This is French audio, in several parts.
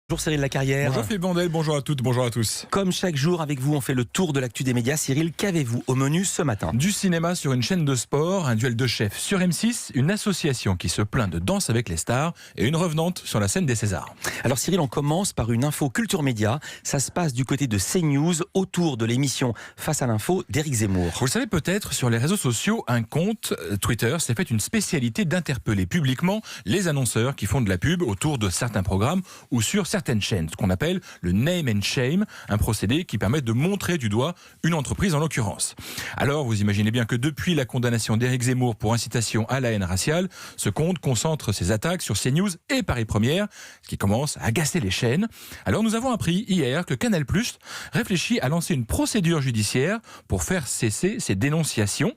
Bonjour Cyril Lacarrière. Bonjour Philippe Bandel, bonjour à toutes, bonjour à tous. Comme chaque jour avec vous, on fait le tour de l'actu des médias. Cyril, qu'avez-vous au menu ce matin? Du cinéma sur une chaîne de sport, un duel de chefs sur M6, une association qui se plaint de Danse avec les stars et une revenante sur la scène des Césars. Alors Cyril, on commence par une info culture média. Ça se passe du côté de CNews autour de l'émission Face à l'info d'Éric Zemmour. Vous le savez peut-être, sur les réseaux sociaux, un compte Twitter s'est fait une spécialité d'interpeller publiquement les annonceurs qui font de la pub autour de certains programmes ou sur certaines chaînes, ce qu'on appelle le name and shame, un procédé qui permet de montrer du doigt une entreprise en l'occurrence. Alors vous imaginez bien que depuis la condamnation d'Éric Zemmour pour incitation à la haine raciale, ce compte concentre ses attaques sur CNews et Paris Première, ce qui commence à agacer les chaînes. Alors nous avons appris hier que Canal+ réfléchit à lancer une procédure judiciaire pour faire cesser ces dénonciations.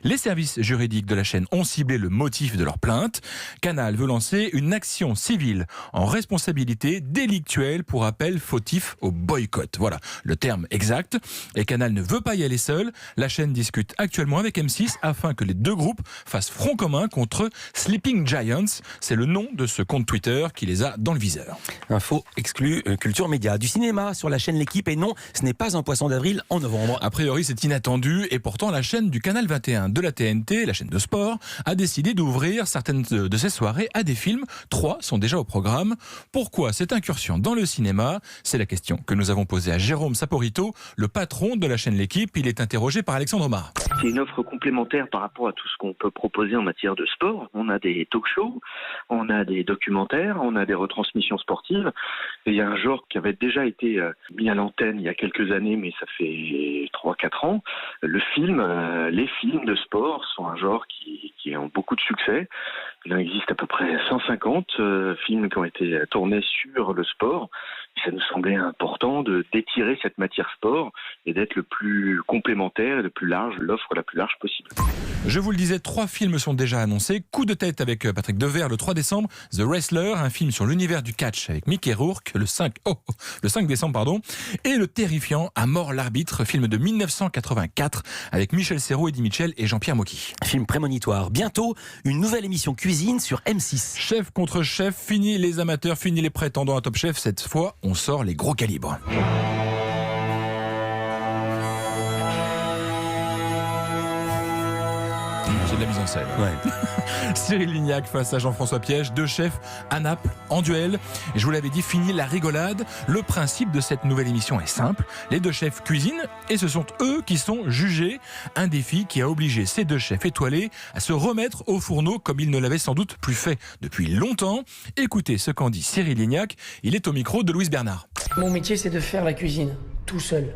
Les services juridiques de la chaîne ont ciblé le motif de leur plainte. Canal veut lancer une action civile en responsabilité délictuelle pour appel fautif au boycott. Voilà le terme exact. Et Canal ne veut pas y aller seul. La chaîne discute actuellement avec M6 afin que les deux groupes fassent front commun contre Sleeping Giants. C'est le nom de ce compte Twitter qui les a dans le viseur. Info exclue culture média. Du cinéma sur la chaîne L'Équipe, et non, ce n'est pas un poisson d'avril en novembre. A priori, c'est inattendu et pourtant la chaîne du Canal 21 de la TNT, la chaîne de sport, a décidé d'ouvrir certaines de ses soirées à des films. 3 sont déjà au programme. Pourquoi cette incursion dans le cinéma? C'est la question que nous avons posée à Jérôme Saporito, le patron de la chaîne L'Équipe. Il est interrogé par Alexandre Omar. C'est une offre complémentaire par rapport à tout ce qu'on peut proposer en matière de sport. On a des talk-shows, on a des documentaires, on a des retransmissions sportives. Et il y a un genre qui avait déjà été mis à l'antenne il y a quelques années, mais ça fait 3-4 ans. Le film, les films de sport sont un genre qui ont beaucoup de succès. Il en existe à peu près 150 films qui ont été tournés sur le sport. Ça nous semblait important d'étirer cette matière sport et d'être le plus complémentaire et le plus large, l'offre la plus large possible. Je vous le disais, 3 films sont déjà annoncés. Coup de tête avec Patrick Devers le 3 décembre. The Wrestler, un film sur l'univers du catch avec Mickey Rourke le 5 décembre. Et le terrifiant À mort l'arbitre, film de 1984 avec Michel Serrault, Eddie Mitchell et Jean-Pierre Mocky. Film prémonitoire. Bientôt, une nouvelle émission cuisine sur M6. Chef contre chef, fini les amateurs, fini les prétendants à Top Chef. Cette fois, on sort les gros calibres. C'est de la mise en scène. Ouais. Cyril Lignac face à Jean-François Piège, 2 chefs à Naples, en duel. Et je vous l'avais dit, fini la rigolade. Le principe de cette nouvelle émission est simple. Les 2 chefs cuisinent et ce sont eux qui sont jugés. Un défi qui a obligé ces 2 chefs étoilés à se remettre au fourneau comme ils ne l'avaient sans doute plus fait depuis longtemps. Écoutez ce qu'en dit Cyril Lignac. Il est au micro de Louise Bernard. Mon métier, c'est de faire la cuisine, tout seul.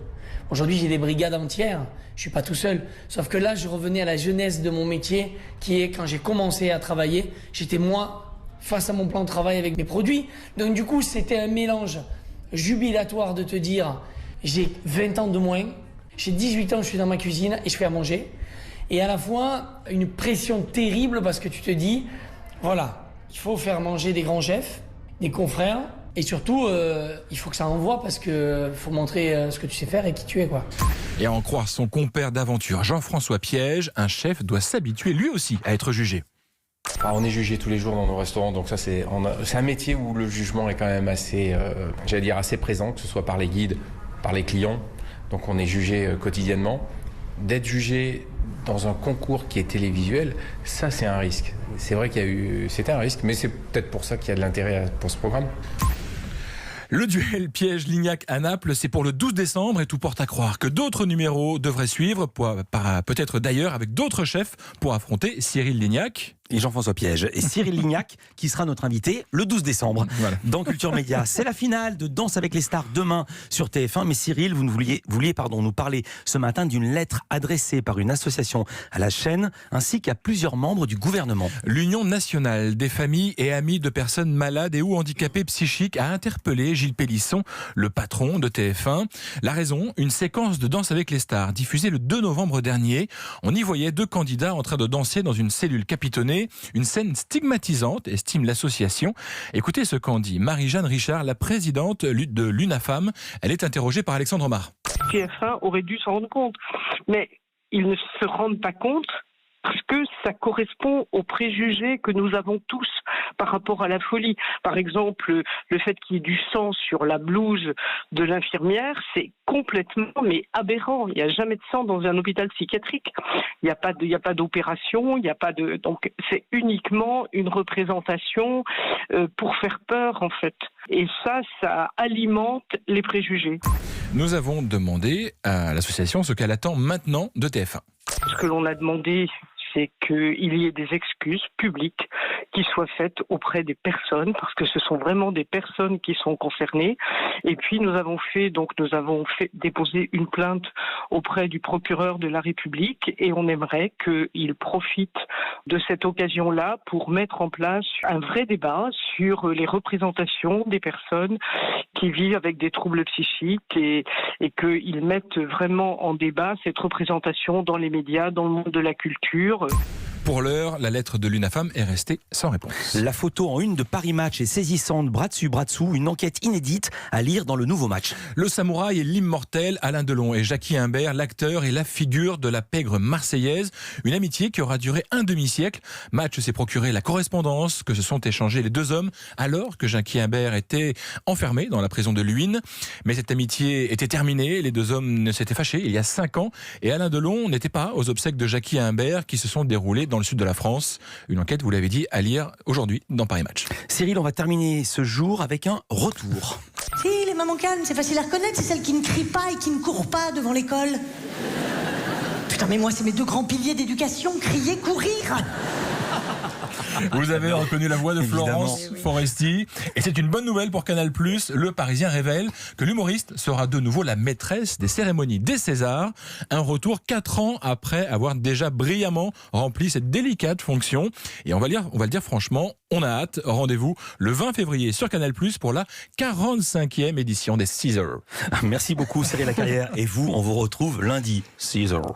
Aujourd'hui, j'ai des brigades entières, je suis pas tout seul. Sauf que là, je revenais à la jeunesse de mon métier, qui est quand j'ai commencé à travailler, j'étais moi, face à mon plan de travail avec mes produits. Donc du coup, c'était un mélange jubilatoire de te dire, j'ai 20 ans de moins, j'ai 18 ans, je suis dans ma cuisine et je fais à manger. Et à la fois, une pression terrible parce que tu te dis, voilà, il faut faire manger des grands chefs, des confrères. Et surtout, il faut que ça envoie parce que faut montrer ce que tu sais faire et qui tu es, quoi. Et à en croire son compère d'aventure Jean-François Piège, un chef doit s'habituer lui aussi à être jugé. On est jugé tous les jours dans nos restaurants, donc ça c'est un métier où le jugement est quand même assez, assez présent, que ce soit par les guides, par les clients. Donc on est jugé quotidiennement. D'être jugé dans un concours qui est télévisuel, ça c'est un risque. C'est vrai c'était un risque, mais c'est peut-être pour ça qu'il y a de l'intérêt pour ce programme. Le duel Piège-Lignac à Naples, c'est pour le 12 décembre et tout porte à croire que d'autres numéros devraient suivre, peut-être d'ailleurs avec d'autres chefs pour affronter Cyril Lignac. Et Jean-François Piège. Et Cyril Lignac, qui sera notre invité le 12 décembre. Voilà. Dans Culture Média. C'est la finale de Danse avec les stars demain sur TF1. Mais Cyril, vous vouliez nous parler ce matin d'une lettre adressée par une association à la chaîne, ainsi qu'à plusieurs membres du gouvernement. L'Union nationale des familles et amis de personnes malades et ou handicapées psychiques a interpellé Gilles Pélisson, le patron de TF1. La raison, une séquence de Danse avec les stars diffusée le 2 novembre dernier. On y voyait 2 candidats en train de danser dans une cellule capitonnée. Une scène stigmatisante, estime l'association. Écoutez ce qu'en dit Marie-Jeanne Richard, la présidente de l'UNAFAM. Elle est interrogée par Alexandre Omar. TF1 aurait dû s'en rendre compte. Mais ils ne se rendent pas compte parce que ça correspond aux préjugés que nous avons tous par rapport à la folie. Par exemple, le fait qu'il y ait du sang sur la blouse de l'infirmière, c'est complètement aberrant. Il n'y a jamais de sang dans un hôpital psychiatrique. Il n'y a pas d'opération, donc c'est uniquement une représentation pour faire peur en fait. Et ça alimente les préjugés. Nous avons demandé à l'association ce qu'elle attend maintenant de TF1. Ce que l'on a demandé, c'est qu'il y ait des excuses publiques qui soient faites auprès des personnes, parce que ce sont vraiment des personnes qui sont concernées. Et puis nous avons déposé une plainte auprès du procureur de la République, et on aimerait qu'il profite de cette occasion-là pour mettre en place un vrai débat sur les représentations des personnes qui vivent avec des troubles psychiques, et qu'ils mettent vraiment en débat cette représentation dans les médias, dans le monde de la culture. Pour l'heure, la lettre de l'UNAFAM est restée sans réponse. La photo en une de Paris Match est saisissante, bras dessus, bras dessous, une enquête inédite à lire dans le nouveau Match. Le samouraï et l'immortel Alain Delon et Jackie Imbert, l'acteur et la figure de la pègre marseillaise. Une amitié qui aura duré un demi-siècle. Match s'est procuré la correspondance que se sont échangés les deux hommes alors que Jackie Imbert était enfermé dans la prison de Luynes. Mais cette amitié était terminée, les deux hommes ne s'étaient fâchés il y a 5 ans et Alain Delon n'était pas aux obsèques de Jackie Imbert qui se sont déroulées dans le sud de la France. Une enquête, vous l'avez dit, à lire aujourd'hui dans Paris Match. Cyril, on va terminer ce jour avec un retour. Si, les mamans calmes, c'est facile à reconnaître, c'est celles qui ne crient pas et qui ne courent pas devant l'école. Putain, mais moi, c'est mes 2 grands piliers d'éducation, crier, courir. Vous avez reconnu la voix de Florence Foresti. Et c'est une bonne nouvelle pour Canal+. Le Parisien révèle que l'humoriste sera de nouveau la maîtresse des cérémonies des Césars. Un retour 4 ans après avoir déjà brillamment rempli cette délicate fonction. Et on va le dire franchement, on a hâte. Rendez-vous le 20 février sur Canal+ pour la 45e édition des Césars. Merci beaucoup Cyril Lacarrière. Et vous, on vous retrouve lundi. César.